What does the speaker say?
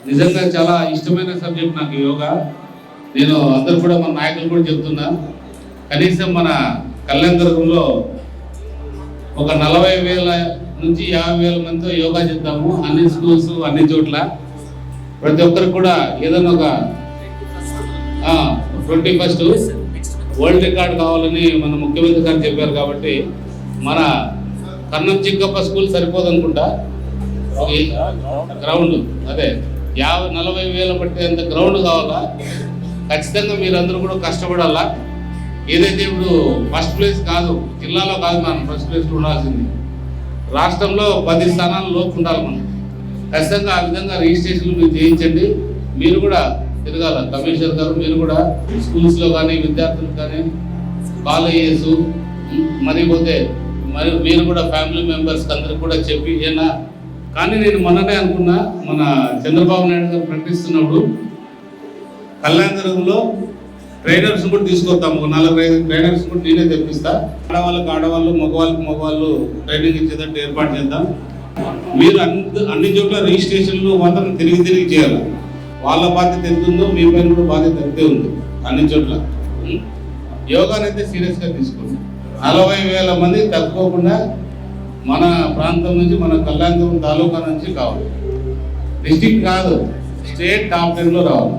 నిజంగా చాలా ఇష్టమైన సబ్జెక్ట్ నాకు యోగా. నేను అందరు కూడా మన నాయకులు కూడా చెప్తున్నా, కనీసం మన కళ్యాణదుర్గంలో ఒక 40,000 నుంచి 50,000 మందితో యోగా చేద్దాము. అన్ని స్కూల్స్ అన్ని చోట్ల ప్రతి ఒక్కరికి కూడా ఏదైనా ఒక 21st వరల్డ్ రికార్డ్ కావాలని మన ముఖ్యమంత్రి గారు చెప్పారు. కాబట్టి మన కన్నం చిక్కప్ప స్కూల్ సరిపోదు అనుకుంటా, గ్రౌండ్ అదే 40,000 పట్టేంత గ్రౌండ్ కావాలా. ఖచ్చితంగా మీరందరూ కూడా కష్టపడాలా. ఏదైతే ఇప్పుడు ఫస్ట్ ప్లేస్ కాదు, జిల్లాలో కాదు మనం ఫస్ట్ ప్లేస్ ఉండాల్సింది, రాష్ట్రంలో 10 స్థానాల లోపు ఉండాలి మనం. ఖచ్చితంగా ఆ విధంగా రిజిస్ట్రేషన్లు మీరు చేయించండి. మీరు కూడా తిరగాల, కమిషనర్ గారు మీరు కూడా స్కూల్స్లో కానీ విద్యార్థులు కానీ కాలేజెస్ మరి పోతే మరి మీరు కూడా ఫ్యామిలీ మెంబర్స్ అందరికి కూడా చెప్పి ఏనా. కానీ నేను మొన్ననే అనుకున్నా, మన చంద్రబాబు నాయుడు గారు ప్రకటిస్తున్నప్పుడు కళ్యాణదుర్గంలో ట్రైనర్స్ కూడా తీసుకొస్తాము. ఒక 4-5 ట్రైనర్స్ కూడా నేనే తెప్పిస్తా. ఆడవాళ్ళు మగవాళ్ళు ట్రైనింగ్ ఇచ్చేటట్టు ఏర్పాటు చేద్దాం. మీరు అన్ని చోట్ల రిజిస్ట్రేషన్లు మాత్రం తిరిగి చేయాలి. వాళ్ళ బాధ్యత ఎంత ఉందో మీ పైన కూడా బాధ్యత అంతే ఉంది అన్ని చోట్ల. యోగానైతే సీరియస్గా తీసుకోండి. 40,000 మంది తక్కువకుండా మన ప్రాంతం నుంచి, మన కళ్యాణదుర్గం తాలూకా నుంచి కావాలి. డిస్ట్రిక్ట్ కాదు, స్టేట్ టాప్ 10లో రావాలి.